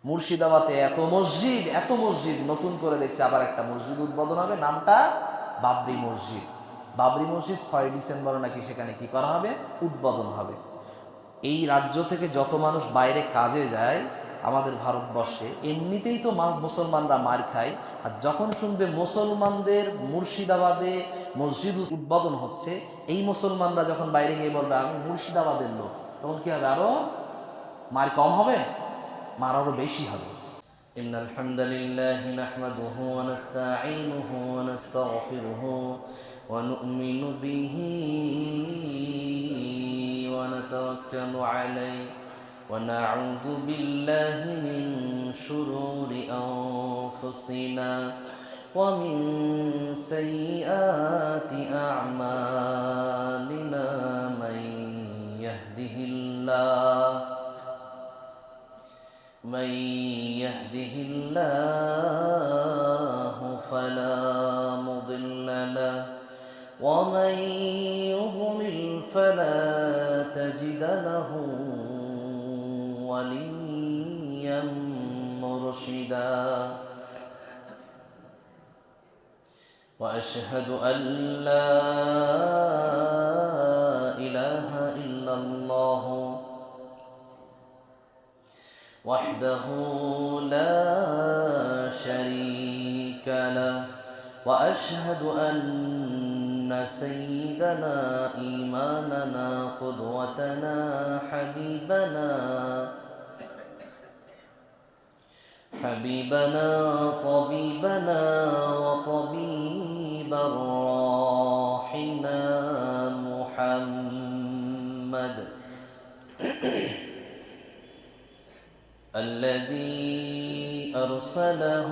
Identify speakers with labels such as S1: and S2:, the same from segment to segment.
S1: মুর্শিদাবাদে এত মসজিদ নতুন করে দেখছে আবার একটা মসজিদ উদ্বোধন হবে, নামটা বাবরি মসজিদ। বাবরি মসজিদ 6 ডিসেম্বর নাকি সেখানে কি করা হবে, উদ্বোধন হবে। এই রাজ্য থেকে যত মানুষ বাইরে কাজে যায় আমাদের ভারতবর্ষে, এমনিতেই তো মুসলমানরা মার খায়, আর যখন শুনবে মুসলমানদের মুর্শিদাবাদে মসজিদ উদ্বোধন হচ্ছে, এই মুসলমানরা যখন বাইরে গিয়ে বলবে আমি মুর্শিদাবাদের লোক, তখন কি হবে, আরো মার কম হবে, মার আরো বেশি হবে। ইন্নাল হামদালিল্লাহি নাহমাদুহু ওয়া নাস্তাঈনুহু ওয়া নাস্তাগফিরুহু ওয়া নু'মিনু বিহি ওয়া নাতাওয়াক্কালু আলাইহি ওয়া না'উযু বিল্লাহি মিন শুরুরি আনফুসিনা ওয়া মিন সাইয়্যাতি আ'মালিনা মান يهده الله فلا مضل له ومن يضلل فلا تجد له وليا مرشدا وأشهد أن لا إله إلا الله وحده لا شريك له وأشهد أن سيدنا إمامنا قدوتنا حبيبنا طبيبنا وطبيب روحنا محمد الذي أرسله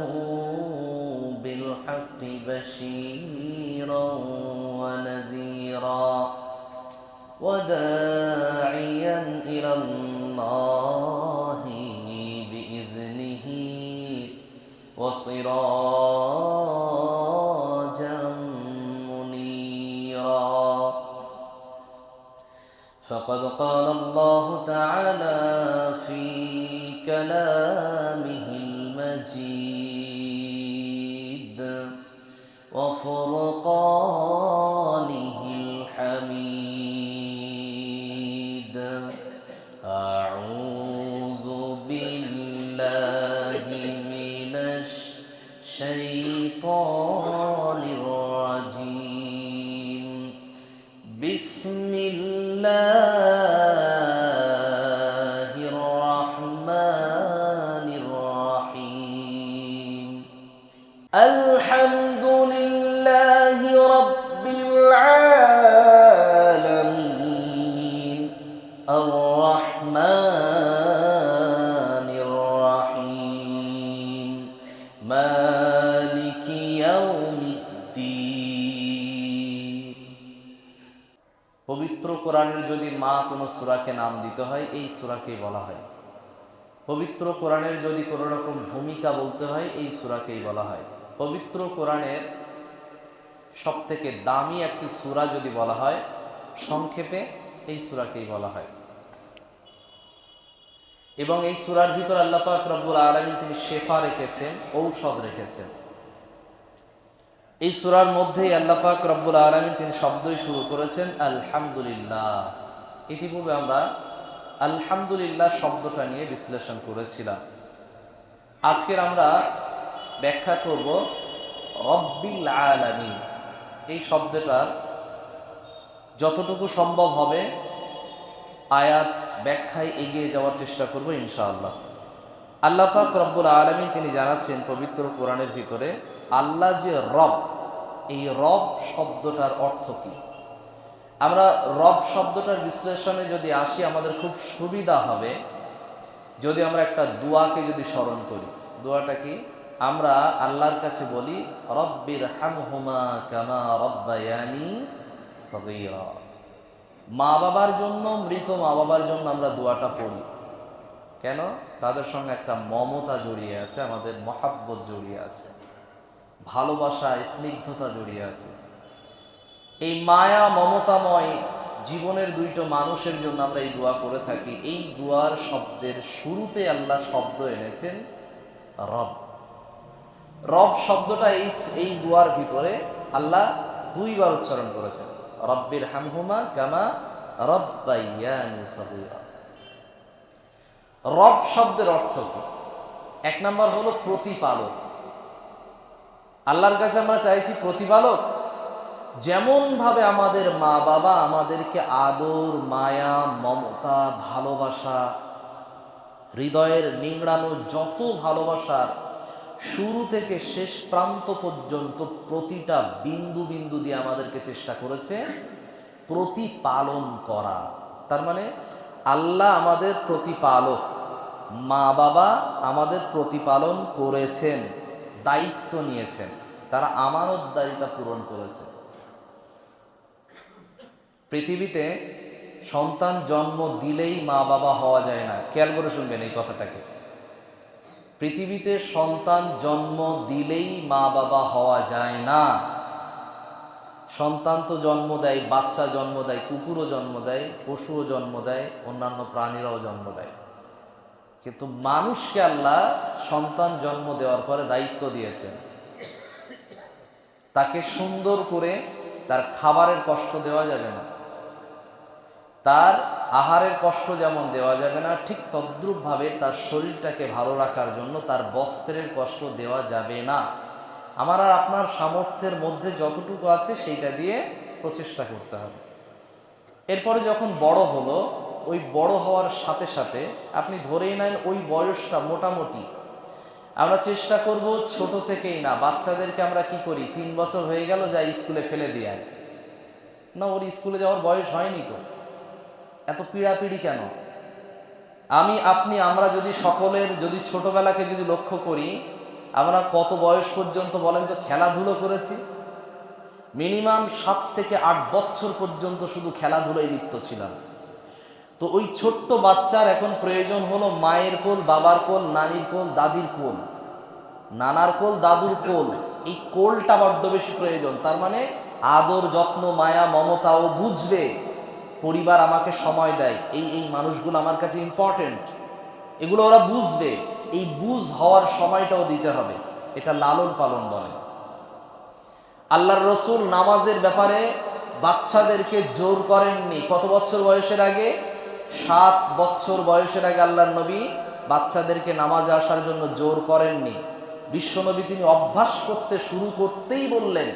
S1: بالحق بشيرا ونذيرا وداعيا إلى الله بإذنه وسراجا منيرا فقد قال الله تعالى في كلامه المجيد وفرقانه الحميد أعوذ بالله من الشيطان الرجيم بسم الله الرحمن الرحيم الحمد لله رب العالمين الرحمن الرحيم مالك يوم الدين পবিত্র কোরআনের যদি মা কোনো সূরাকে নাম দিতে হয় এই সূরাকেই বলা হয়। পবিত্র কোরআনের যদি কোনো রকম ভূমিকা বলতে হয় এই সূরাকেই বলা হয়। পবিত্র কোরআনের সবথেকে দামি একটি সূরা যদি বলা হয় সংক্ষেপে এই সূরাকেই বলা হয়। এবং এই সূরার ভিতর আল্লাহ পাক রব্বুল আলামিন তিনি শেফা রেখেছেন, ঔষধ রেখেছেন। এই সূরার মধ্যেই আল্লাহ পাক রব্বুল আলামিন তিনি শব্দই শুরু করেছেন আলহামদুলিল্লাহ। ইতিপূর্বে আমরা আলহামদুলিল্লাহ শব্দটা নিয়ে বিশ্লেষণ করেছিলাম। আজকের আমরা ব্যাখ্যা করব রব্বিল আলামিন। এই শব্দটার যতটুকু সম্ভব হবে আয়াত ব্যাখ্যায় এগিয়ে যাওয়ার চেষ্টা করব ইনশাআল্লাহ। আল্লাহ পাক রব্বুল আলামিন তিনি জানাচ্ছেন পবিত্র কোরআনের ভিতরে আল্লাহ যে রব, এই রব শব্দটার অর্থ কি। আমরা রব শব্দটার বিশ্লেষণে যদি আসি আমাদের খুব সুবিধা হবে যদি আমরা একটা দোয়াকে যদি স্মরণ করি। দোয়াটা কি? আমরা আল্লাহর কাছে বলি রব্বির হামহুমা কামা রব্বায়ানি সগীরা। মা বাবার জন্য, মৃত মা বাবার জন্য আমরা দোয়াটা পড়ি। কেন? তাদের সঙ্গে একটা মমতা জড়িয়ে আছে, আমাদের মহাব্বত জড়িয়ে আছে, ভালোবাসা, স্নিগ্ধতা জড়িয়ে আছে। এই মায়া মমতাময় জীবনের দুইটা মানুষের জন্য আমরা এই দোয়া করে থাকি। এই দোয়ার শব্দের শুরুতে আল্লাহ শব্দ এনেছেন রব। রব শব্দটা এই দোয়ার ভিতরে আল্লাহ দুইবার উচ্চারণ করেছেন, রব্বির হামহুমা কামা রব্বাইয়ানি সগীরা। রব শব্দের অর্থ কি? এক নাম্বার হলো প্রতিপালক। আল্লাহর কাছে আমরা চাইছি প্রতিপালক। যেমন ভাবে আমাদের মা বাবা আমাদেরকে আদর, মায়া, মমতা, ভালোবাসা, হৃদয়ের নিংড়ানো যত ভালোবাসার শুরু থেকে শেষ প্রান্ত পর্যন্ত প্রতিটা বিন্দু বিন্দু দিয়ে আমাদেরকে চেষ্টা করেছে প্রতিপালন করা। তার মানে আল্লাহ আমাদের প্রতিপালক, মা বাবা আমাদের প্রতিপালন করেছেন, দায়িত্ব নিয়েছেন, তারা আমানতদারিতা পূরণ করেছে। পৃথিবীতে সন্তান জন্ম দিলেই মা বাবা হওয়া যায় না। খেয়াল করে শুনবেন এই কথাটাকে। পৃথিবীতে সন্তান জন্ম দিলেই মা বাবা হওয়া যায় না। সন্তান তো জন্ম দেয়, বাচ্চা জন্ম দেয়, কুকুরও জন্ম দেয়, পশুও জন্ম দেয়, অন্যান্য প্রাণীরাও জন্ম দেয়। কিন্তু মানুষকে আল্লাহ সন্তান জন্ম দেওয়ার পরে দায়িত্ব দিয়েছেন, তাকে সুন্দর করে তার খাবারের কষ্ট দেওয়া যাবে না, তার আহারের কষ্ট যেমন দেওয়া যাবে না, ঠিক তদ্রূপভাবে তার শরীরটাকে ভালো রাখার জন্য তার বস্ত্রের কষ্ট দেওয়া যাবে না। আমার আর আপনার সামর্থ্যের মধ্যে যতটুকু আছে সেইটা দিয়ে প্রচেষ্টা করতে হবে। এরপরে যখন বড় হলো, ওই বড় হওয়ার সাথে সাথে আপনি ধরেই নেন ওই বয়সটা মোটামুটি আমরা চেষ্টা করব ছোট থেকেই না। বাচ্চাদেরকে আমরা কি করি, 3 বছর হয়ে গেল যা স্কুলে ফেলে দিয়ে না, ওর স্কুলে যাওয়ার বয়স হয়নি তো, এত পীড়াপিড়ি কেন? আমরা যদি সকলের যদি ছোটবেলাকে যদি লক্ষ্য করি, আমরা কত বয়স পর্যন্ত বলেন তো খেলাধুলো করেছি? মিনিমাম 7 থেকে 8 বছর পর্যন্ত শুধু খেলাধুলায় লিপ্ত ছিলাম। তো ওই ছোট্ট বাচ্চার এখন প্রয়োজন হলো মায়ের কোল, বাবার কোল, নানির কোল, দাদির কোল, নানার কোল, দাদুর কোল। এই কোলটা বড্ড বেশি প্রয়োজন। তার মানে আদর, যত্ন, মায়া, মমতা ও বুঝবে পরিবার আমাকে সময় দেয়, এই মানুষগুলো আমার কাছে ইম্পর্টেন্ট, এগুলো ওরা বুঝবে। এই বুঝ হওয়ার সময়টাও দিতে হবে। এটা লালন পালন বলে। আল্লাহর রসুল নামাজের ব্যাপারে বাচ্চাদেরকে জোর করেননি। কত বছর বয়সের আগে? 7 বছর বয়সের আগে আল্লাহর নবী বাচ্চাদেরকে নামাজে আসার জন্য জোর করেননি। বিশ্বনবী তিনি অভ্যাস করতে শুরু করতেই বললেন।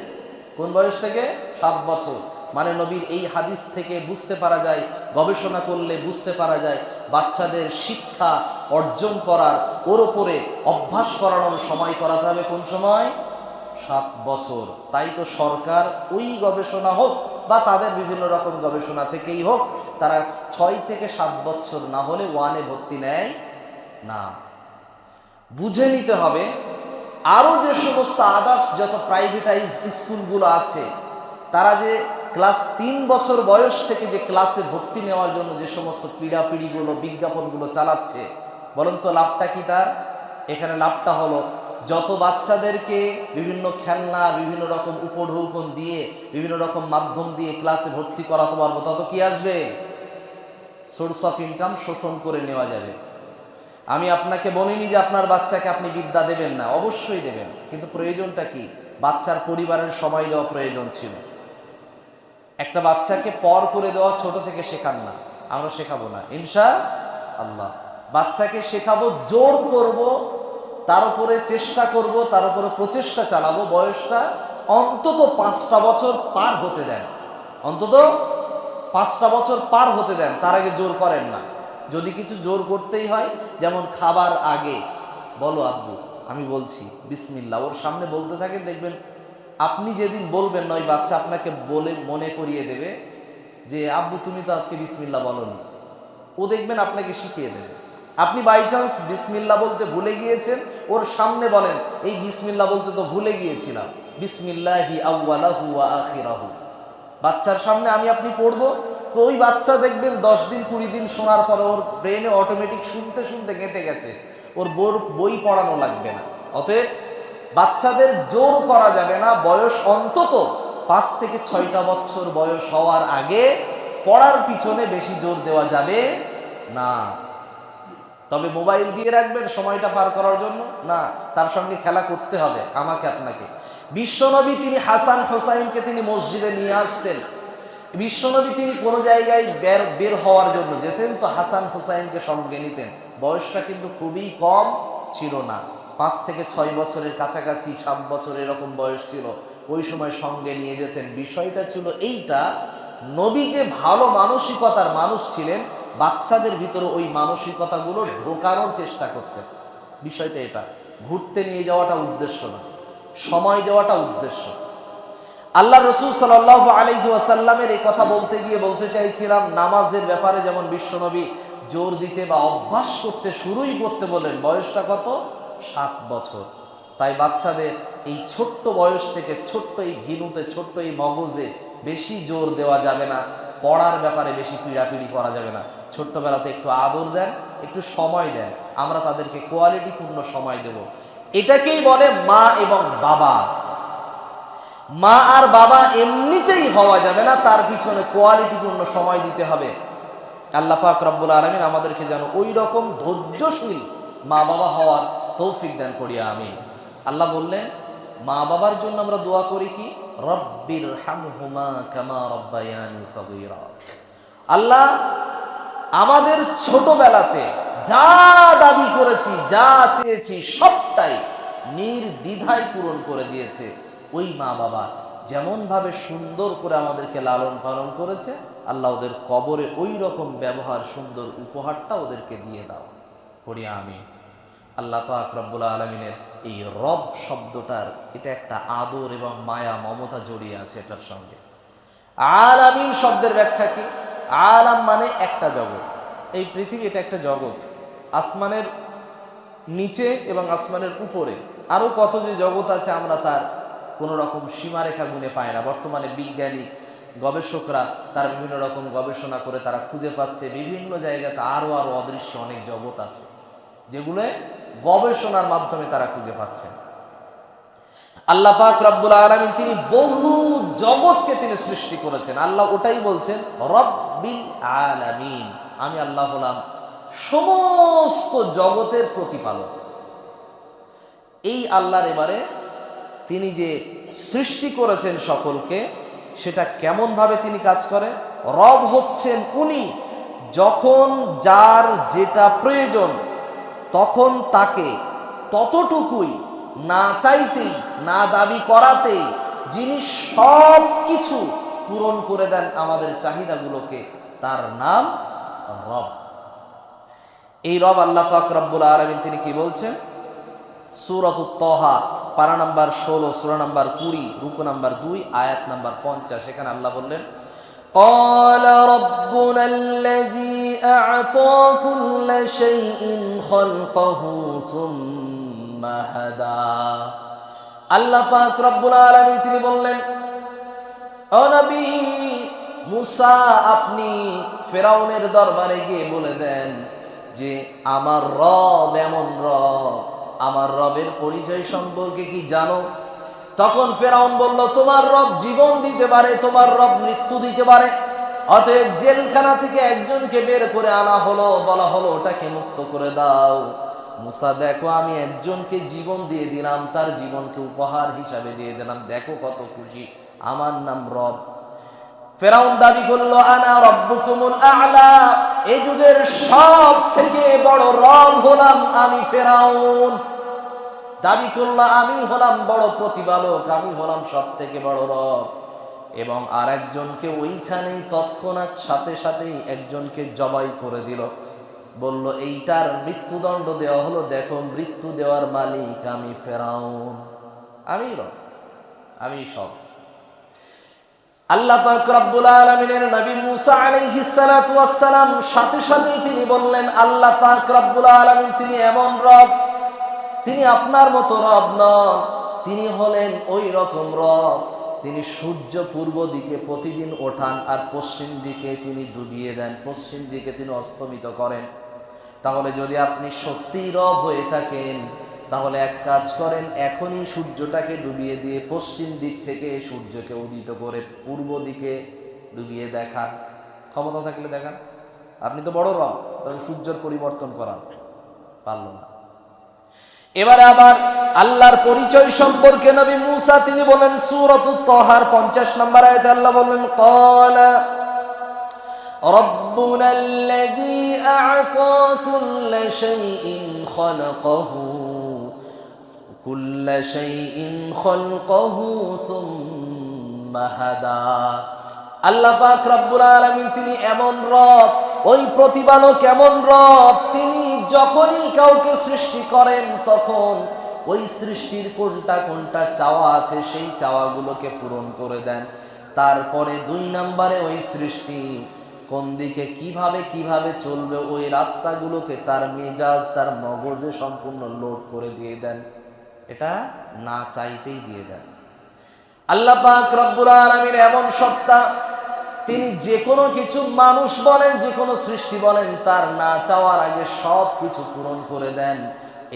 S1: কোন বয়স থেকে? 7 বছর। মানে নবীর এই হাদিস থেকে বুঝতে পারা যায়, গবেষণা করলে বুঝতে পারা যায়, বাচ্চাদের শিক্ষা অর্জন করার, ওর ওপরে অভ্যাস করানোর সময় করাতে হবে কোন সময়? 7 বছর। তাই তো সরকার ওই গবেষণা হোক বা তাদের বিভিন্ন রকম গবেষণা থেকেই হোক, তারা 6 থেকে 7 বছর না হলে 1-এ ভর্তি নেয় না। বুঝে নিতে হবে আরো যে সমস্ত আদার্স যত প্রাইভেটাইজ স্কুলগুলো আছে, তারা যে ক্লাস 3 বছর বয়স থেকে যে ক্লাসে ভর্তি নেওয়ার জন্য যে সমস্ত পীড়াপিড়িগুলো, বিজ্ঞাপনগুলো চালাচ্ছে, বলুন তো লাভটা কি তার? এখানে লাভটা হলো যত বাচ্চাদেরকে বিভিন্ন খেলনা, বিভিন্ন রকম উপঢৌকন দিয়ে, বিভিন্ন রকম মাধ্যম দিয়ে ক্লাসে ভর্তি করাতে পারবো, তত কি আসবে? সোর্স অফ ইনকাম শোষণ করে নেওয়া যাবে। আমি আপনাকে বলিনি যে আপনার বাচ্চাকে আপনি বিদ্যা দেবেন না, অবশ্যই দেবেন, কিন্তু প্রয়োজনটা কি? বাচ্চার পরিবারের সময় দেওয়া প্রয়োজন ছিল। একটা বাচ্চাকে পর করে দেওয়া ছোট থেকে শেখান না, আমরা শেখাবো না ইনশাআল্লাহ। বাচ্চাকে শেখাবো, জোর করব, তার উপরে চেষ্টা করব, তার উপরে প্রচেষ্টা চালাবো। বয়সটা অন্তত 5টা বছর পার হতে দেন, অন্তত 5টা বছর পার হতে দেন, তার আগে জোর করেন না। যদি কিছু জোর করতেই হয়, যেমন খাবার আগে বলো আব্বু আমি বলছি বিসমিল্লাহ, ওর সামনে বলতে থাকেন, দেখবেন আপনি যেদিন বলবেন না, ওই বাচ্চা আপনাকে বলে মনে করিয়ে দেবে যে আব্বু তুমি তো আজকে বিসমিল্লাহ বলোনি। ও দেখবেন আপনাকে শিখিয়ে দেবে। আপনি বাই চান্স বিসমিল্লাহ বলতে ভুলে গিয়েছেন, ওর সামনে বলেন এই বিসমিল্লাহ বলতে তো ভুলে গিয়েছিলাম, বিসমিল্লাহি আউয়ালাহু ওয়া আখিরাহু। বাচ্চার সামনে আপনি পড়বো, তো ওই বাচ্চা দেখবেন 10 দিন 20 দিন শোনার পরে ওর ব্রেনে অটোমেটিক শুনতে শুনতে গেঁথে গেছে, ওর বই পড়ানো লাগবে না। অতএব বাচ্চাদের জোর করা যাবে না। বয়স অন্তত 5 থেকে 6টা বছর বয়স হওয়ার আগে পড়ার পিছনে বেশি জোর দেওয়া যাবে না। তবে মোবাইল দিয়ে রাখবেন সময়টা পার করার জন্য না, তার সঙ্গে খেলা করতে হবে আমাকে আপনাকে। বিশ্বনবী তিনি হাসান হোসাইনকে তিনি মসজিদে নিয়ে আসতেন। বিশ্বনবী তিনি কোনো জায়গায় বের হওয়ার জন্য যেতেন তো হাসান হোসাইনকে সঙ্গে নিতেন। বয়সটা কিন্তু খুবই কম ছিল না, 5 থেকে 6 বছরের কাছাকাছি, 7 বছর এরকম বয়স ছিল। ওই সময় সঙ্গে নিয়ে যেতেন। বিষয়টা ছিল এইটা, নবী যে ভালো মানসিকতার মানুষ ছিলেন, বাচ্চাদের ভিতরে ওই মানসিকতাগুলো ঢোকানোর চেষ্টা করতেন। বিষয়টা এটা, ঘুরতে নিয়ে যাওয়াটা উদ্দেশ্য না, সময় দেওয়াটা উদ্দেশ্য। আল্লাহ রসুল সাল্লাল্লাহু আলাইহি ওয়াসাল্লামের এই কথা বলতে গিয়ে বলতে চাইছিলাম, নামাজের ব্যাপারে যেমন বিশ্বনবী জোর দিতে বা অভ্যাস করতে শুরুই করতে বলেন, বয়সটা কত? 7 বছর। তাই বাচ্চাদের এই ছোট্ট বয়স থেকে, ছোট্ট এই ঘিনুতে, ছোট্ট এই মগজে বেশি জোর দেওয়া যাবে না, পড়ার ব্যাপারে বেশি পিড়াপিড়ি করা যাবে না। ছোট্টবেলাতে একটু আদর দেন, একটু সময় দেন, আমরা তাদেরকে কোয়ালিটিপূর্ণ সময় দেব। এটাকেই বলে মা এবং বাবা। মা আর বাবা এমনিতেই হওয়া যাবে না, তার পিছনে কোয়ালিটিপূর্ণ সময় দিতে হবে। আল্লাহ পাক রব্বুল আলামিন আমাদেরকে যেন ওই রকম ধৈর্যশীল মা বাবা হওয়ার তৌফিক দান করিয়া আমিন। আল্লাহ বললেন, মা বাবার জন্য আমরা দোয়া করি কি? রব্বির হামহুমা কামা রব্বায়ানি সগীরা। আল্লাহ আমাদের ছোটবেলাতে যা দাবি করেছি, যা চেয়েছি, সবটাই নির্দ্বিধায় পূরণ করে দিয়েছে ওই মা বাবা। যেমন ভাবে সুন্দর করে আমাদেরকে লালন পালন করেছে, আল্লাহ ওদের কবরে ওই রকম ব্যবহার, সুন্দর উপহারটা ওদেরকে দিয়ে দাও। পড়ি আমিন। আল্লাহ পাক রব্বুল আলামিনের এই রব শব্দটার এটা একটা আদর এবং মায়া, মমতা জড়িয়ে আছে এটার সঙ্গে। আলামিন শব্দের ব্যাখ্যা কি? আলাম মানে একটা জগৎ। এই পৃথিবী এটা একটা জগৎ। আসমানের নিচে এবং আসমানের উপরে আরো কত যে জগৎ আছে, আমরা তার কোনো রকম সীমারেখা গুণে পায় না। বর্তমানে বিজ্ঞানী গবেষকরা তার বিভিন্ন রকম গবেষণা করে তারা খুঁজে পাচ্ছে বিভিন্ন জায়গাতে আরো আরো অদৃশ্য অনেক জগৎ আছে, যেগুলো গবেষণার মাধ্যমে তারা খুঁজে পাচ্ছেন। আল্লাহ পাক রব্বুল আলামিন তিনি বহু জগৎকে তিনি সৃষ্টি করেছেন। আল্লাহ ওটাই বলছেন রব্বিল আলামিন, আমি আল্লাহ হলাম সমস্ত জগতের প্রতিপালক। এই আল্লাহর এবারে তিনি যে সৃষ্টি করেছেন সকলকে, সেটা কেমন ভাবে তিনি কাজ করে? রব হচ্ছেন উনি, যখন যার যেটা প্রয়োজন তখন তাকে ততটুকুই, না চাইতেই, না দাবি করাতেই যিনি সব কিছু পূরণ করে দেন আমাদের চাহিদাগুলোকে, তার নাম রব। এই রব আল্লাহ পাক রব্বুল আলামিন তিনি কি বলছেন? সূরাতুত তাহা পারা নাম্বার 16, সূরা নাম্বার 20, রুকু নাম্বার 2, আয়াত নাম্বার 50। সেখানে আল্লাহ বললেন, قال ربنا الذي أعطى كل شيء خلقه ثم هدى। আল্লাহ পাক রব্বুল আলামিন তিনি বললেন, ও নবী মুসা, আপনি ফেরাউনের দরবারে গিয়ে বলে দেন যে আমার রব এমন রব, আমার রবের পরিচয় সম্পর্কে কি জানো? তখন ফেরাউন বলল, তোমার রব জীবন দিতে পারে, তোমার রব মৃত্যু দিতে পারে। অতএব জেলখানা থেকে একজনকে বের করে আনা হলো, বলা হলো ওটাকে মুক্ত করে দাও। মুসা, দেখো আমি একজনকে জীবন দিয়ে দিলাম, তার জীবনকে উপহার হিসাবে দিয়ে দিলাম, দেখো কত খুশি, আমার নাম রব। ফেরাউন দাবি করলো, আনা রব্বুকুমুল আ'লা, এই যুগের সব থেকে বড় রব হলাম আমি ফেরাউন। দাবি করলো আমি হলাম বড় প্রতিপালক, আমি হলাম সব থেকে বড় রব। এবং আর একজনকে ওইখানেই তৎক্ষণাৎ সাথে সাথেই একজনকে জবাই করে দিল, বলল এইটার মৃত্যুদণ্ড দেওয়া হলো, দেখো মৃত্যু দেওয়ার মালিক আমি ফেরাউন, আমি রব, আমি সব। আল্লাহ পাক রব্বুল আলামিনের নবী মুসা আলাইহিস সালাতু ওয়াস সালাম সাথে সাথেই তিনি বললেন, আল্লাহ পাক রব্বুল আলামিন তিনি এমন রব, তিনি আপনার মতো রব নন, তিনি হলেন ওই রকম রব, তিনি সূর্য পূর্ব দিকে প্রতিদিন ওঠান আর পশ্চিম দিকে তিনি ডুবিয়ে দেন, পশ্চিম দিকে তিনি অস্তমিত করেন। তাহলে যদি আপনি সত্যিই রব হয়ে থাকেন, তাহলে এক কাজ করেন, এখনই সূর্যটাকে ডুবিয়ে দিয়ে পশ্চিম দিক থেকে সূর্যকে উদিত করে পূর্ব দিকে ডুবিয়ে দেখান। ক্ষমতা থাকলে দেখান, আপনি তো বড় রব, তবে সূর্যের পরিবর্তন করান, পারল না। এবারে আবার আল্লাহর পরিচয় সম্পর্কে নবী মুসা তিনি বলেন সূরাতুত তাহার 50 নম্বর আয়াতে আল্লাহ বলেন ক্বালা রাব্বুনাল্লাযী আ'তা কুল্লা শাইইন খালাকাহু সুম্মা হাদা। আল্লাহ পাক রব্বুল আলামিন তিনি এমন রব, ওই প্রতিপালক এমন রব, তিনি যখনই কাউকে সৃষ্টি করেন তখন ওই সৃষ্টির কোনটা কোনটা চাওয়া আছে সেই চাওয়াগুলোকে পূরণ করে দেন। তারপরে 2 নম্বরে ওই সৃষ্টি কোন দিকে কিভাবে কিভাবে চলবে ওই রাস্তাগুলোকে তার মেজাজ তার মগজে সম্পূর্ণ লোড করে দিয়ে দেন। এটা না চাইতেই দিয়ে দেন। আল্লাহ পাক রব্বুল আলামিন এমন সত্তা, তিনি যে কোনো কিছু মানুষ বলেন যে কোনো সৃষ্টি বলেন তার না চাওয়ার আগে সব কিছু পূরণ করে দেন।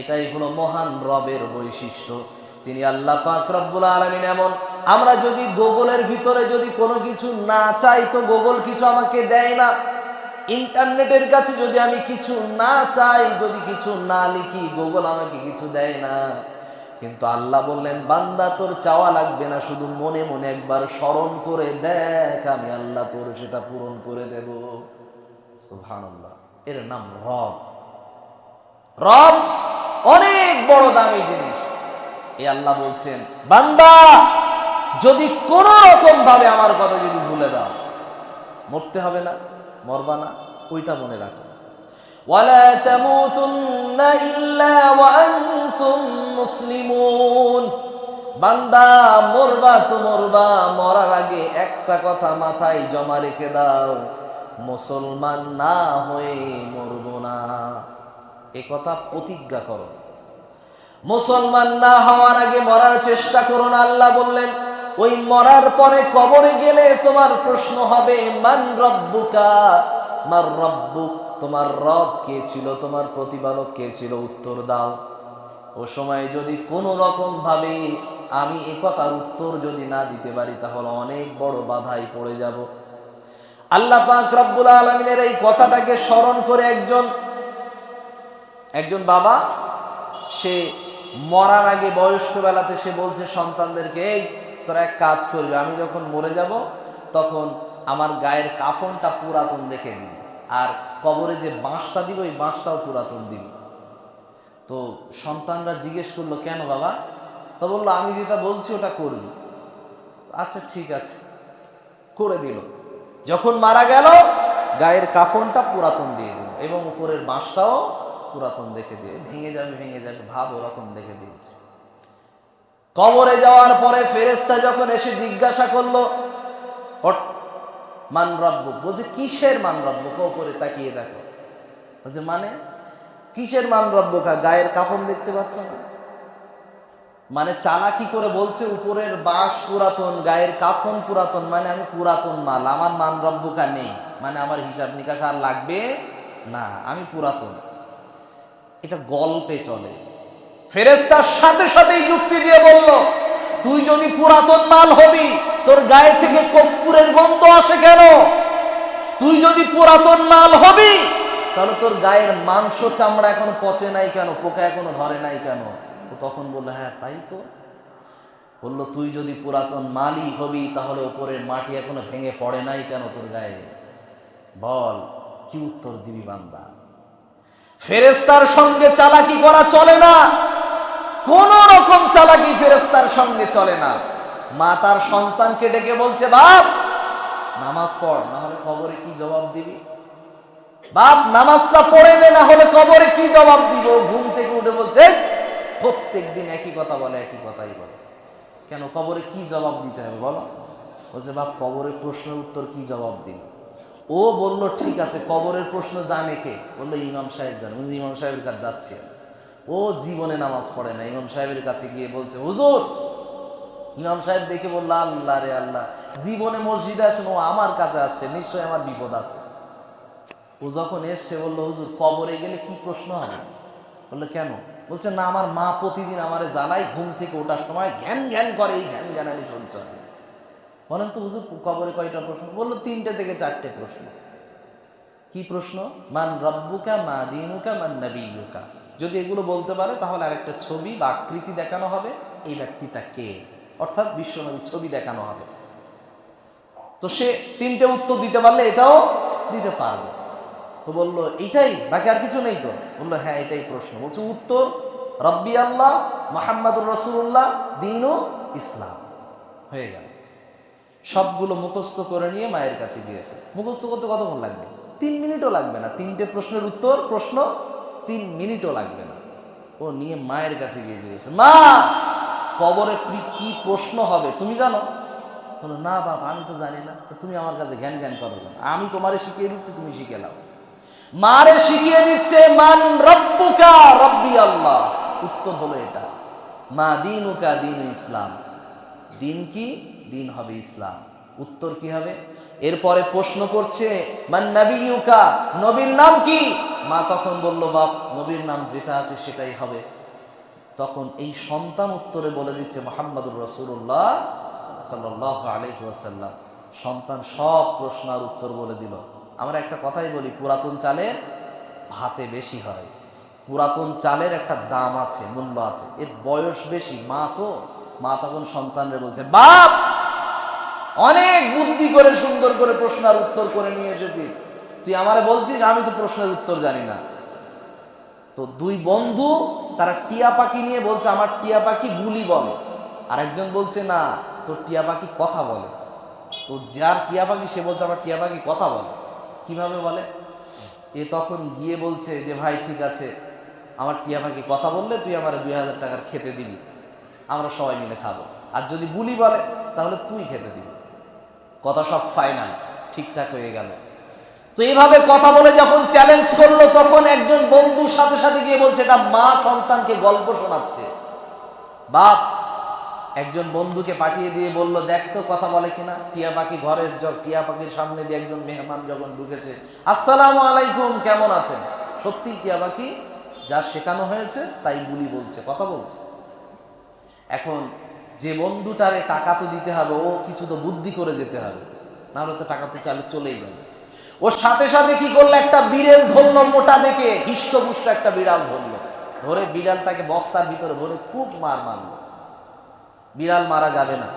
S1: এটাই হলো মহান রবের বৈশিষ্ট্য। তিনি আল্লাহ পাক রব্বুল আলামিন এমন, আমরা যদি গুগলের ভিতরে যদি কোনো কিছু না চাই তো গুগল কিছু আমাকে দেয় না। ইন্টারনেটের কাছে যদি আমি কিছু না চাই, যদি কিছু না লিখি, গুগল আমাকে কিছু দেয় না। কিন্তু আল্লাহ বললেন বান্দা তোর চাওয়া লাগবে না, শুধু মনে মনে একবার স্মরণ করে দেখ, আমি আল্লাহ তোর সেটা পূরণ করে দেব। সুবহানাল্লাহ। এর নাম রব। রব অনেক বড় দামি জিনিস। এই আল্লাহ বলছেন বান্দা যদি কোন রকম ভাবে আমার কথা যদি ভুলে দাও, মরতে হবে না, মরবা না, ওইটা মনে রাখো। ওয়ালা তামুতুন্না ইল্লা ওয়া আনতুম মুসলিমুন। বান্দা মরবা তো মরবা, মরার আগে একটা কথা মাথায় জমা রেখে দাও, মুসলমান না হয়ে মরব না। এ কথা প্রতিজ্ঞা করো। মুসলমান না হওয়ার আগে মরার চেষ্টা করো না। আল্লাহ বললেন ওই মরার পরে কবরে গেলে তোমার প্রশ্ন হবে মান রব্বুকা, মার রব্বুক, তোমার রব কে ছিল, তোমার প্রতিপালক কে ছিল, উত্তর দাও। ও সময় যদি কোনো রকম ভাবে আমি এ কথার উত্তর যদি না দিতে পারি তাহলে অনেক বড় বাধায় পড়ে যাব। আল্লাহ পাক রব্বুল আলামিনের এই কথাটাকে স্মরণ করে একজন বাবা, সে মরার আগে বয়স্ক বেলাতে সে বলছে সন্তানদেরকে, এই তোরা এক কাজ করবে, আমি যখন মরে যাব তখন আমার গায়ের কাফনটা পুরাতন দেখে দিবি, আর কবরে যে বাঁশটা দিব ওই বাঁশটাও পুরাতন দিবি। তো সন্তানরা জিজ্ঞেস করলো কেন বাবা? তো বললো আমি যেটা বলছি ওটা করবি। আচ্ছা ঠিক আছে, করে দিল। যখন মারা গেল গায়ের কাফনটা পুরাতন দিয়ে দিল এবং উপরের বাঁশটাও পুরাতন দেখে দিয়ে, ভেঙে যাবে ভাব ওরকম দেখে দিয়েছে। কবরে যাওয়ার পরে ফেরেশতা যখন এসে জিজ্ঞাসা করলো মান রব্বুক, বলছে কিসের মান রব্বুক? উপরে তাকিয়ে দেখো, বলছে মানে কিসের মান রব্বুকা? গায়ের কাফন দেখতে পাচ্ছ না? মানে চালাকি করে বলছে উপরের বাঁশ পুরাতন, গায়ের কাফন পুরাতন, মানে আমি পুরাতন মাল, আমার মান রব্বুকা নেই, মানে আমার হিসাব নিকাশ আর লাগবে না, আমি পুরাতন। এটা গল্পে চলে। ফেরেশতার সাথে সাথেই যুক্তি দিয়ে বলল তুই যদি পুরাতন মাল হবি তোর গায়ে থেকে কর্পূরের গন্ধ আসে কেন? তুই যদি পুরাতন মাল হবি তাহলে তোর গায়ের মাংস চামড়া এখনো পচে নাই কেন, পোকা এখনো ধরে নাই কেন? ও তখন বললো হ্যাঁ তাই তো। বললো তুই যদি পুরাতন মালই হবি তাহলে উপরের মাটি এখনো ভেঙে পড়ে নাই কেন তোর গায়ে? বল কি উত্তর দিবি বান্দা? ফেরেশতার সঙ্গে চালাকি করা চলে না, কোন রকম চালাকি ফেরেশতার সঙ্গে চলে না। মা তার সন্তানকে ডেকে বলছে বাপ নামাজ পড়, না হলে কবরে কি জবাব দিবি? বাপ নামাজটা পড়ে দে, না হলে কবরে কি জবাব দিব? ঘুম থেকে উঠে বলছে প্রত্যেক দিন একই কথা বলে, একই কথাই বলে, কেন কবরে কি জবাব দিতে হবে বলো? বলছে বাপ কবরের প্রশ্নের উত্তর কি জবাব দিন? ও বলল ঠিক আছে, কবরের প্রশ্ন জানে কে? বললো ইমাম সাহেব জানে, উনি ইমাম সাহেবের কাছে যাচ্ছে। ও জীবনে নামাজ পড়ে না, ইমাম সাহেবের কাছে গিয়ে বলছে হুজুর। ইমাম সাহেব দেখে বললো আল্লাহ রে আল্লাহ, জীবনে মসজিদে আসেন, ও আমার কাছে আসছে, নিশ্চয়ই আমার বিপদ আছে। ও যখন এসছে বললো হুজুর কবরে গেলে কি প্রশ্ন হবে? বললো কেন? বলছে না আমার মা প্রতিদিন আমারে জ্বালাই, ঘুম থেকে ওঠার সময় ঘ্যান ঘ্যান করে, এই ঘ্যান ঘ্যানানি সঞ্চয়। বলেন তো হুজুর কবরে কয়টা প্রশ্ন? বললো 3টে থেকে 4টে প্রশ্ন। কি প্রশ্ন? মান রব্বুকা মা দীনুকা মান নাবিয়্যুকা। যদি এগুলো বলতে পারে তাহলে আরেকটা ছবি বা আকৃতি দেখানো হবে, এই ব্যক্তিটা কে, অর্থাৎ বিশ্বনবীর ছবি দেখানো হবে। তো সে 3টে উত্তর দিতে পারলে এটাও দিতে পারবে। তো বললো এটাই, বাকি আর কিছু নেই তো? বললো হ্যাঁ এটাই প্রশ্ন। বলছে উত্তর রব্বি আল্লাহ মুহাম্মাদুর রাসূলুল্লাহ দীনু ইসলাম। হয়ে গেল। সবগুলো মুখস্থ করে নিয়ে মায়ের কাছে গিয়েছে। মুখস্থ করতে কতক্ষণ লাগবে? 3 মিনিটও লাগবে না। 3টে প্রশ্নের উত্তর প্রশ্ন 3 মিনিটও লাগবে না। ও নিয়ে মায়ের কাছে গিয়ে জিজ্ঞেস, মা কবরে কি প্রশ্ন হবে তুমি জানো? বলো না বাবা আমি তো জানি না। তুমি আমার কাছে জ্ঞান জ্ঞান করো না, আমি তোমারে শিখিয়ে দিচ্ছি, তুমি শিখে নাও। মারে শিখিয়ে দিচ্ছে মান রব্বুকা রব্বি আল্লাহ। উত্তর হলো এটা। মা দীনুকা দীনু ইসলাম। দিন কি? দিন হবে ইসলাম। উত্তর কি হবে? এরপরে প্রশ্ন করছে মান নাবিয়্যুকা, নবীর নাম কি? মা তখন বলল বাপ নবীর নাম যেটা আছে সেটাই হবে। তখন এই সন্তান উত্তরে বলে দিচ্ছে মুহাম্মাদুর রাসূলুল্লাহ সাল্লাল্লাহু আলাইহি ওয়াসাল্লাম। সন্তান সব প্রশ্নের উত্তর বলে দিল। আমরা একটা কথাই বলি, পুরাতন চালের ভাতে বেশি হয়। পুরাতন চালের একটা দাম আছে, মূল্য আছে। এর বয়স বেশি, মা তখন সন্তানরে বলছে বাপ অনেক বুদ্ধি করে সুন্দর করে প্রশ্নের উত্তর করে নিয়ে এসেছি, তুই আমারে বলছিস আমি তো প্রশ্নের উত্তর জানি না। তো 2 বন্ধু তারা টিয়া পাখি নিয়ে বলছে আমার টিয়া পাখি বুলি বলে, আরেকজন বলছে না তোর টিয়া পাখি কথা বলে। তো যার টিয়া পাখি সে বলছে আমার টিয়া পাখি কথা বলে। কিভাবে বলে? এ তখন গিয়ে বলছে যে ভাই ঠিক আছে, আমার টিয়া পাখি কথা বললে তুই আমার 2000 টাকার খেতে দিবি, আমরা সবাই মিলে খাবো। আর যদি বুলি বলে তাহলে তুই খেতে দিবি। কথা সব ফাইনাল, ঠিকঠাক হয়ে গেল। তো এইভাবে কথা বলে যখন চ্যালেঞ্জ করলো তখন একজন বন্ধু সাথে সাথে গিয়ে বলছে এটা মা সন্তানকে গল্প শোনাচ্ছে। বাপ একজন বন্ধুকে পাঠিয়ে দিয়ে বলল দেখ তো কথা বলে কিনা। টিয়া পাখি ঘরের টিয়া পাখির সামনে দিয়ে একজন মেহমান যখন ঢুকেছে, আসসালামু আলাইকুম কেমন আছেন। সত্যি টিয়া পাখি যা শেখানো হয়েছে তাই বুলি বলছে, কথা বলছে। এখন যে বন্ধুটারে টাকা তো দিতে হবে, ও কিছু তো বুদ্ধি করে যেতে হবে, নাহলে তো টাকা তো চলেই যাবে। ওর সাথে সাথে কি করলো, একটা বিড়াল ধরলো, মোটা দেখে হিষ্টপুষ্ট একটা বিড়াল ধরলো। ধরে বিড়ালটাকে বস্তার ভিতরে ভরে খুব মারলো। বিড়াল মারা যাবে না,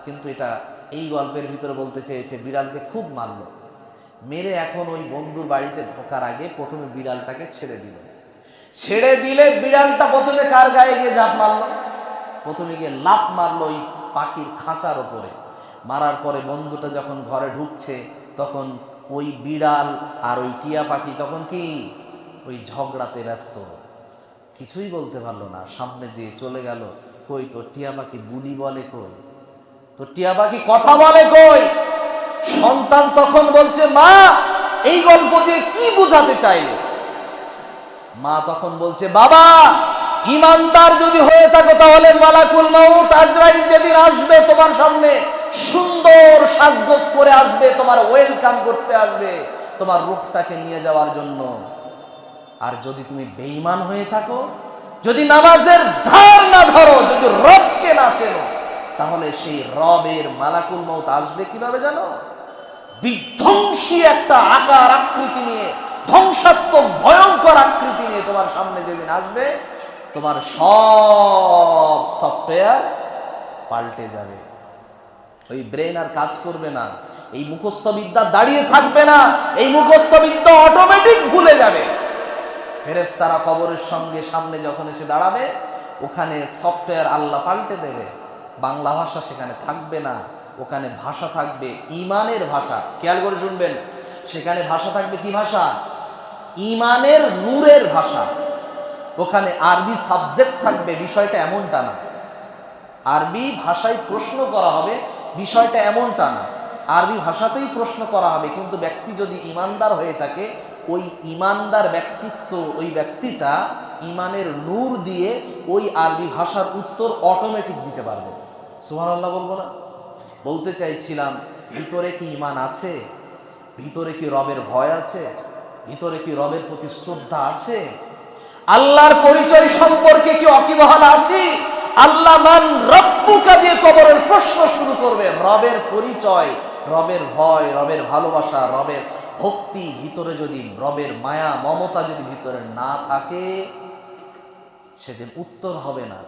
S1: কিন্তু এটা এই গল্পের ভিতরে বলতে চেয়েছে বিড়ালকে খুব মারলো। মেরে এখন ওই বন্ধুর বাড়িতে ঢোকার আগে প্রথমে বিড়ালটাকে ছেড়ে দিল। ছেড়ে দিলে বিড়ালটা প্রথমে কার গায়ে গিয়ে ঝাঁপ মারলো? প্রথমে গিয়ে লাফ মারলো ওই পাখির খাঁচার ওপরে। মারার পরে বন্ধুটা যখন ঘরে ঢুকছে তখন ওই বিড়াল আর ওই টিয়া পাখি তখন কি ওই ঝগড়াতে ব্যস্ত, কিছুই বলতে পারলো না। সামনে যে চলে গেল, কই তোর টিয়া পাখি বুলি বলে কই, তোর টিয়া পাখি কথা বলে কই। সন্তান তখন বলছে মা এই গল্প দিয়ে কি বোঝাতে চাইলে? মা তখন বলছে বাবা ইমানদার যদি হয়ে থাকো তাহলে মালাকুল মাউত আজরাইল যেদিন আসবে তোমার সামনে সুন্দর সাজগোজ করে আসবে, তোমার ওয়েলকাম করতে আসবে তোমার রূহটাকে নিয়ে যাওয়ার জন্য। আর যদি তুমি বেঈমান হয়ে থাকো, যদি নামাজের ধার না ধরো, যদি রবকে না চেনো, তাহলে সেই রবের মালাকুল মাউত আসবে কিভাবে জানো? বিধ্বংসী একটা আকার আকৃতি নিয়ে, ধ্বংসাত্মক ভয়ঙ্কর আকৃতি নিয়ে তোমার সামনে যেদিন আসবে, তোমার সব সফটওয়্যার পাল্টে যাবে। ওই ব্রেন আর কাজ করবে না, এই মুখস্থ বিদ্যা দাঁড়িয়ে থাকবে না, এই মুখস্থ বিদ্যা অটোমেটিক ভুলে যাবে। ফেরেশতারা কবরের সঙ্গে সামনে যখন এসে দাঁড়াবে, ওখানে সফটওয়্যার আল্লাহ পাল্টে দেবে। বাংলা ভাষা সেখানে থাকবে না, ওখানে ভাষা থাকবে ঈমানের ভাষা। খেয়াল করে শুনবেন, সেখানে ভাষা থাকবে কি ভাষা? ঈমানের নূরের ভাষা। ওখানে আরবি সাবজেক্ট থাকবে, বিষয়টা এমনটা না। আরবি ভাষায় প্রশ্ন করা হবে, বিষয়টা এমনটা না। আরবি ভাষাতেই প্রশ্ন করা হবে, কিন্তু ব্যক্তি যদি ঈমানদার হয়ে থাকে, ওই ঈমানদার ব্যক্তিত্ব, ওই ব্যক্তিটা ঈমানের নূর দিয়ে ওই আরবি ভাষার উত্তর অটোমেটিক দিতে পারবে। সুবহানাল্লাহ বলবো না? বলতে চাইছিলাম, ভিতরে কি ঈমান আছে? ভিতরে কি রবের ভয় আছে? ভিতরে কি রবের প্রতি শ্রদ্ধা আছে? আল্লাহর পরিচয় সম্পর্কে কি ওয়াকিবহাল আছি? আল্লাহ মান রব্বুকা দিয়ে কবরের প্রশ্ন শুরু করবে। রবের পরিচয়, রবের ভয়, রবের ভালোবাসা, রবের ভক্তি ভিতরে যদি, রবের মায়া মমতা যদি ভিতরে না থাকে, সেদিন উত্তর হবে না,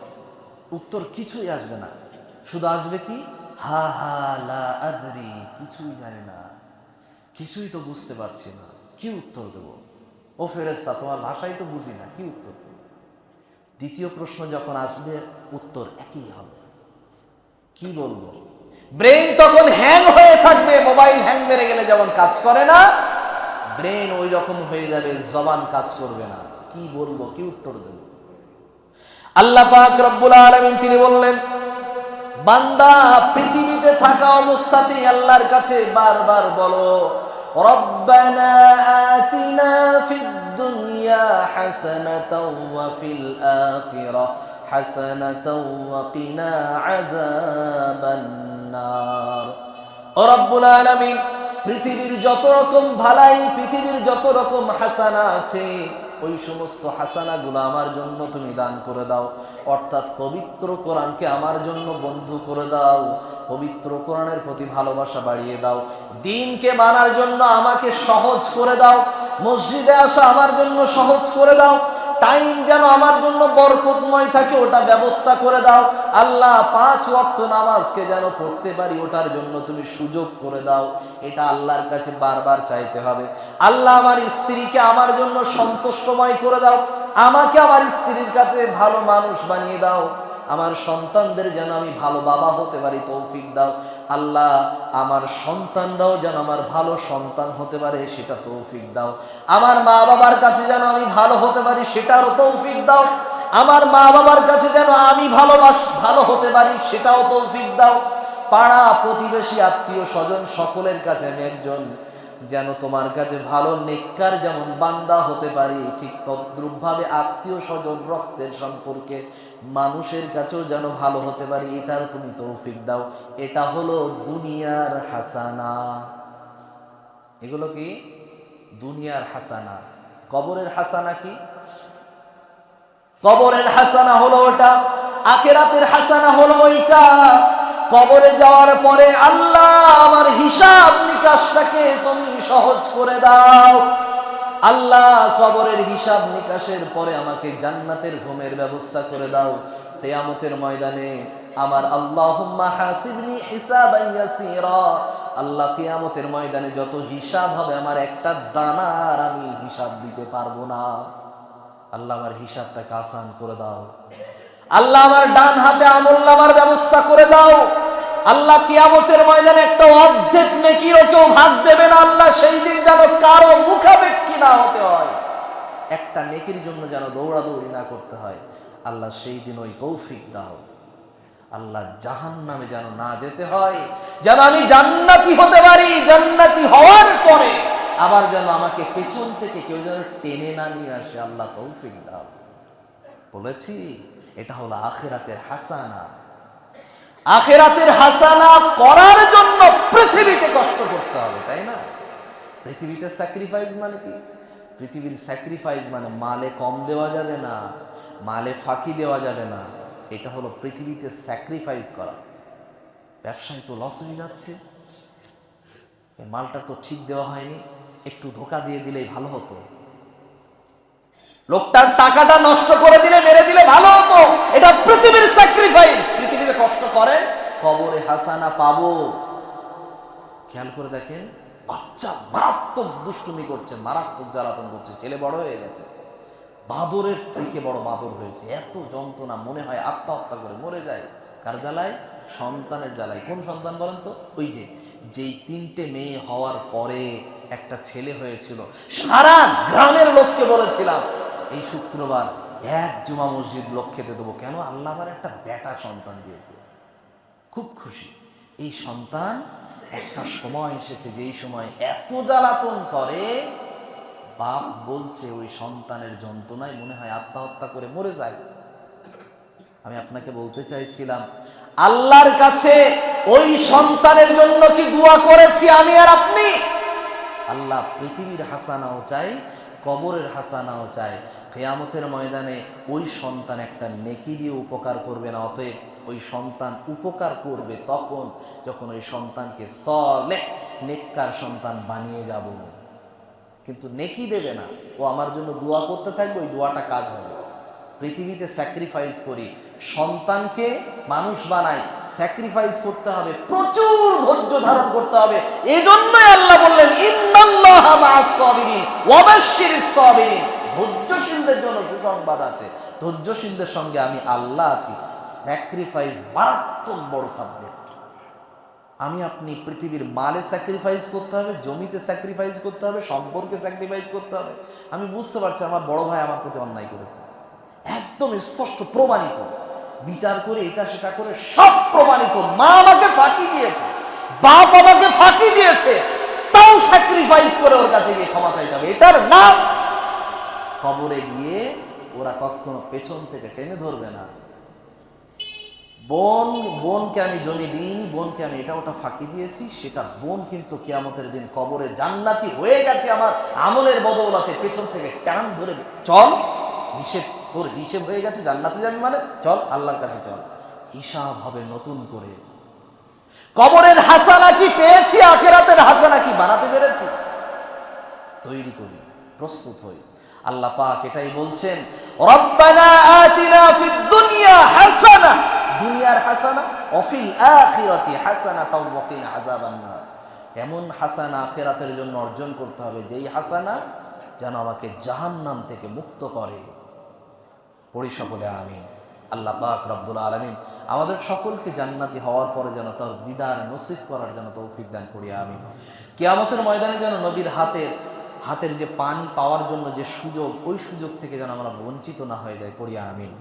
S1: উত্তর কিছুই আসবে না। শুধু আসবে কি, হা হা লা আদরি, কিছুই জানি না, কিছুই তো বুঝতে পারছি না, কি উত্তর দেব? ও ফেরেশতা, তোমার ভাষাই তো বুঝি না, কি উত্তর দেব? দ্বিতীয় প্রশ্ন যখন আসবে, উত্তর একই হবে, কি বলবো? ব্রেন তখন হ্যাং হয়ে থাকবে। মোবাইল হ্যাং মেরে গেলে যেমন কাজ করে না, ব্রেন ওই রকম হয়ে যাবে, জবান কাজ করবে না, কি বলবো, কি উত্তর দেব? আল্লাহ পাক রব্বুল আলামিন তিনি বললেন, বান্দা পৃথিবীতে থাকা অবস্থাতেই আল্লাহর কাছে বারবার বলো, রব্বানা আতিনা ফিদ দুনিয়া হাসানাতাও ওয়া ফিল আখিরাহ হাসানাতাও ওয়া কিনা আযাবান নার। ও রব্বুল আলামিন, পৃথিবীর যত রকম ভালাই, পৃথিবীর যত রকম হাসানা আছে, ওই সমস্ত হাসানাগুলো আমার জন্য তুমি দান করে দাও। অর্থাৎ পবিত্র কোরআনকে আমার জন্য বন্ধু করে দাও, পবিত্র কোরআনের প্রতি ভালোবাসা বাড়িয়ে দাও, দ্বীনকে মানার জন্য আমাকে সহজ করে দাও, মসজিদে আসা আমার জন্য সহজ করে দাও, টাইম যেন আমার জন্য বরকতময় থাকে ওটা ব্যবস্থা করে দাও। আল্লাহ 5 ওয়াক্ত নামাজকে যেন পড়তে পারি, ওটার জন্য তুমি সুযোগ করে দাও। এটা আল্লাহর কাছে বারবার চাইতে হবে। আল্লাহ আমার স্ত্রীকে আমার জন্য সন্তুষ্টময় করে দাও, আমাকে আমার স্ত্রীর কাছে ভালো মানুষ বানিয়ে দাও, আমার সন্তানদের যেন আমি ভালো বাবা হতে পারি, তৌফিক দাও। আল্লাহ আমার সন্তানরাও যেন আমার ভালো সন্তান হতে পারে, সেটা তৌফিক দাও। আমার মা বাবার কাছে যেন আমি ভালো হতে পারি, সেটারও তৌফিক দাও। আমার মা বাবার কাছে যেন আমি ভালো হতে পারি, সেটাও তৌফিক দাও। পাড়া প্রতিবেশী আত্মীয় স্বজন সকলের কাছে আমি একজন যেন তোমার কাছে ভালো নেককার যেমন বান্দা হতে পারি, ঠিক তদ্রূপ ভাবে আত্মীয় স্বজন রক্তের সম্পর্কে মানুষের কাছেও যেন ভালো হতে পারি, এটার তুমি তৌফিক দাও। এটা হলো দুনিয়ার হাসানা। এগুলো কি দুনিয়ার হাসানা। কবরের হাসানা কি? কবরের হাসানা হলো ওটা, আখিরাতের হাসানা হলো ওইটা। কবরে যাওয়ার পরে আল্লাহ আমার হিসাব নিকাশটাকে তুমি সহজ করে দাও। আল্লাহ কবরের হিসাব নিকাশের পরে আমাকে জান্নাতের ঘুমের ব্যবস্থা করে দাও। কিয়ামতের ময়দানে আমার আল্লাহুম্মা হাসিবনি হিসাবান ইয়াসীরা, আল্লাহ কিয়ামতের ময়দানে যত হিসাব হবে আমার একটা দানার আমি হিসাব দিতে পারবো না। আল্লাহ আমার হিসাবটাকে আসান করে দাও। আল্লাহ আমার ডান হাতে আমলনামার ব্যবস্থা করে দাও। আল্লাহ কিয়ামতের ময়দানে একটা অর্ধেক নেকিও কেউ ভাগ দেবে না। আল্লাহ সেই দিন যেন কারো মুখাপেক্ষী না হতে হয়, একটা নেকির জন্য যেন দৌড়াদৌড়ি না করতে হয়। আল্লাহ সেই দিন ওই তৌফিক দাও। আল্লাহ জাহান্নামে যেন না যেতে হয়, যেন আমি জান্নাতি হতে পারি। জান্নাতি হওয়ার পরে আবার যেন আমাকে পেছন থেকে কেউ যেন টেনে না নিয়ে আসে। আল্লাহ তৌফিক দাও। বলেছি এটা হলো আখিরাতের হাসানা। আখিরাতের হাসানা করার জন্য পৃথিবীতে কষ্ট করতে হবে, তাই না? পৃথিবীতে স্যাক্রিফাইস মানে কি? পৃথিবীর স্যাক্রিফাইস মানে মালে কম দেওয়া যাবে না, মালে ফাঁকি দেওয়া যাবে না। এটা হলো পৃথিবীতে স্যাক্রিফাইস করা। ব্যবসায় তো লস হয়ে যাচ্ছে, মালটা তো ঠিক দেওয়া হয়নি, একটু ধোকা দিয়ে দিলেই ভালো হতো, লোকটার টাকাটা নষ্ট করে দিলে, মেরে দিলে ভালো হতো। এটা পৃথিবীর স্যাক্রিফাইস। পৃথিবীতে কষ্ট করেন, কবরে হাসানা পাবো। খেয়াল করে দেখেন, বাচ্চা মারাত্মক দুষ্টুমি করছে, মারাত্মক জ্বালাতন করছে, ছেলে বড় হয়ে গেছে, বাদরের থেকে বড় বাদর হয়েছে, এত যন্ত্রণা, মনে হয় আত্মহত্যা করে মরে যায়। কার জ্বালায়? সন্তানের জ্বালায়। কোন সন্তান বলেন তো? ওই যেই 3টে মেয়ে হওয়ার পরে একটা ছেলে হয়েছিল। সারা গ্রামের লোককে বলেছিলাম এই শুক্রবার এক জুমা মসজিদ লোক খেতে দেবো। কেন? আল্লাহ আমার একটা বেটা সন্তান দিয়েছে। খুব খুশি। এই সন্তান একটা সময় এসেছে যেই সময় এত জ্বালাতন করে, বাপ বলছে ওই সন্তানের যন্ত্রণায় মনে হয় আত্মহত্যা করে মরে যায়। আমি আপনাকে বলতে চাইছিলাম, আল্লাহর কাছে ওই সন্তানের জন্য কি দোয়া করেছি আমি আর আপনি? আল্লাহ পৃথিবীর হাসানাও চাই, কবরের হাসানাও চায়। কিয়ামতের ময়দানে ওই সন্তান একটা নেকি দিয়ে উপকার করবে না, অতএব ওই সন্তান উপকার করবে তখন যখন ওই সন্তানকে সলেহ নেককার সন্তান বানিয়ে যাব। কিন্তু নেকি দেবে না, ও আমার জন্য দোয়া করতে থাকবে, ওই দোয়াটা কাজ হবে। পৃথিবীতে স্যাক্রিফাইস করি, সন্তানকে মানুষ বানাই, স্যাক্রিফাইস করতে হবে, প্রচুর ধৈর্য ধারণ করতে হবে। এই জন্যই আল্লাহ বললেন ইন্নাল্লাহা মা'আস সাবিরিন ওয়া বাশশিরিস সাবিরিন, ধৈর্যশীলদের জন্য সুসংবাদ আছে, ধৈর্যশীলদের সঙ্গে আমি আল্লাহ আছি। স্যাক্রিফাইস মারাত্মক বড় সাবজেক্ট। আমি আপনি পৃথিবীর মালে স্যাক্রিফাইস করতে হবে, জমিতে স্যাক্রিফাইস করতে হবে, সম্পর্কে স্যাক্রিফাইস করতে হবে। আমি বুঝতে পারছি আমার বড় ভাই আমার প্রতি অন্যায় করেছে, একদম স্পষ্ট প্রমাণিত, বিচার করে এটা সেটা করে সব প্রমাণিত। মা আমাকে ফাঁকি দিয়েছে, বাপ আমাকে ফাঁকি দিয়েছে, তাও স্যাক্রিফাইস করে ওর কাছে গিয়ে ক্ষমা চাইতে হবে। এটার নাম কবরে গিয়ে ওরা কখনো পেছন থেকে টেনে ধরবে না। বোনকে আমি জমি দিই, বোনকে আমি এটা ওটা ফাঁকি দিয়েছি, সেটা বোন কিন্তু কিয়ামতের দিন কবরে জান্নাতি হয়ে গেছে আমার আমলের বদৌলতে, পেছন থেকে টান ধরে চল হিসেব, তোর হিসেব হয়ে গেছে, জান্নাতে যাবি মানে চল আল্লাহর কাছে চল, হিসাব হবে নতুন করে। কবরের হাসানা কি পেয়েছি, আখিরাতের হাসানা কি বানাতে পেরেছি? তৈরি করি, প্রস্তুত হই। আল্লাহ পাক এটাই বলছেন, রব্বানা আতিনা ফিদ দুনিয়া হাসানা, দুনিয়ার হাসানা, ওয়া ফিল আখিরাতি হাসানাতাও ওয়া কিনা আযাবান নার। এমন হাসানা আখিরাতের জন্য অর্জন করতে হবে যেই হাসানা যেন আমাকে জাহান্নাম থেকে মুক্ত করে। পড়ি সকলে আমিন। আল্লাহ পাক রব্বুল আলামিন আমাদের সকলকে জান্নাতি হওয়ার পরে যেন তার দিদার নসিব করার জন্য তৌফিক দান করি আমিন। কিয়ামতের ময়দানে যেন নবীর হাতের যে পানি পাওয়ার জন্য যে সুযোগ, ওই সুযোগ থেকে যেন আমরা বঞ্চিত না হয়ে যাই, পড়ি আমিন।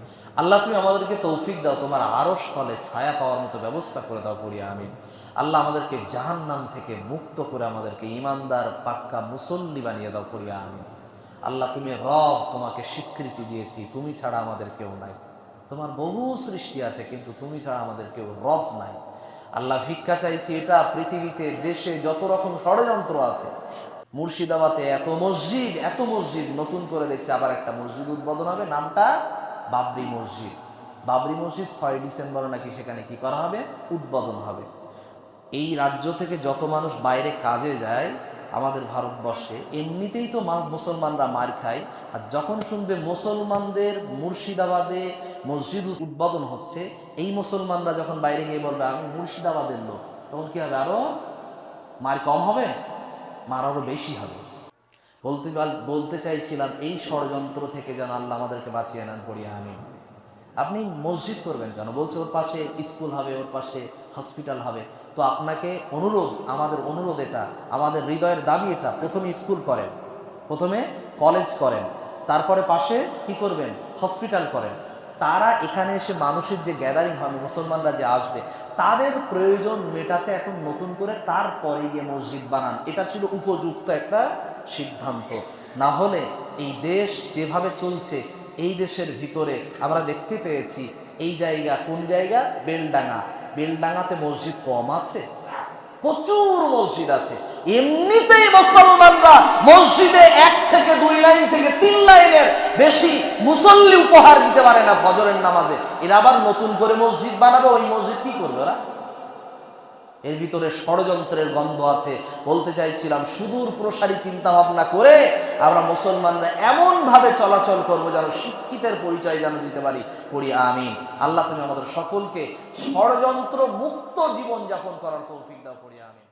S1: আল্লাহ তুমি আমাদেরকে তৌফিক দাও, তোমার আরশ তলে ছায়া পাওয়ার মতো ব্যবস্থা করে দাও, পড়ি আমিন। আল্লাহ আমাদেরকে জাহান্নাম থেকে মুক্ত করে আমাদেরকে ঈমানদার পাক্কা মুসল্লি বানিয়ে দাও, পড়ি আমিন। আল্লাহ তুমি রব, তোমাকে স্বীকৃতি দিয়েছি, তুমি ছাড়া আমাদের কেউ নাই। তোমার বহু সৃষ্টি আছে কিন্তু তুমি ছাড়া আমাদের কেউ রব নাই। আল্লাহ ভিক্ষা চাইছি, এটা পৃথিবীতে দেশে যত রকম ষড়যন্ত্র আছে, মুর্শিদাবাদে এত মসজিদ নতুন করে দেখছে আবার একটা মসজিদ উদ্বোধন হবে, নামটা বাবরি মসজিদ। বাবরি মসজিদ 6 ডিসেম্বর নাকি সেখানে কি করা হবে, উদ্বোধন হবে। এই রাজ্য থেকে যত মানুষ বাইরে কাজে যায় আমাদের ভারতবর্ষে, এমনিতেই তো মুসলমানরা মার খায়, আর যখন শুনবে মুসলমানদের মুর্শিদাবাদে মসজিদ উদ্বোধন হচ্ছে, এই মুসলমানরা যখন বাইরে গিয়ে বলবে আমি মুর্শিদাবাদের লোক, তখন কি হবে, আরো মার কম হবে, মার আরো বেশি হবে। বলতে চাইছিলাম এই ষড়যন্ত্র থেকে যেন আল্লাহ আমাদেরকে বাঁচিয়ে নেন, পড়ি আমিন। আপনি মসজিদ করবেন কেন, বলছে ওর পাশে স্কুল হবে, ওর পাশে হসপিটাল হবে। তো আপনাকে আমাদের অনুরোধ এটা, আমাদের হৃদয়ের দাবি এটা, প্রথমে স্কুল করেন, প্রথমে কলেজ করেন, তারপরে পাশে কি করবেন, হসপিটাল করেন। তারা এখানে এসে মানুষের যে গ্যাদারিং হবে, মুসলমানরা যে আসবে, তাদের প্রয়োজন মেটাতে এখন নতুন করে তারপরে গিয়ে মসজিদ বানান, এটা ছিল উপযুক্ত একটা সিদ্ধান্ত। না হলে এই দেশ যেভাবে চলছে, এই দেশের ভিতরে আমরা দেখতে পেয়েছি, এই জায়গা কোন জায়গা, বেলডাঙ্গাতে মসজিদ কম আছে, প্রচুর মসজিদ আছে। এমনিতেই মুসলমানরা মসজিদে 1 থেকে 2 লাইন থেকে 3 লাইনের বেশি মুসল্লি উপহার দিতে পারে না ফজরের নামাজে, এরা আবার নতুন করে মসজিদ বানাবে, ওই মসজিদ কি করবে ওরা? এর ভিতরে ষড়যন্ত্রের গন্ধ আছে। বলতে চাইছিলাম সুদূর প্রসারী চিন্তা ভাবনা করে আমরা মুসলমানরা এমন ভাবে চলাচল করবো যেন শিক্ষিতের পরিচয় যেন দিতে পারি, পড়ি আমিন। আল্লাহ তুমি আমাদের সকলকে ষড়যন্ত্র মুক্ত জীবন যাপন করার তৌফিক দাও, পড়ি আমিন।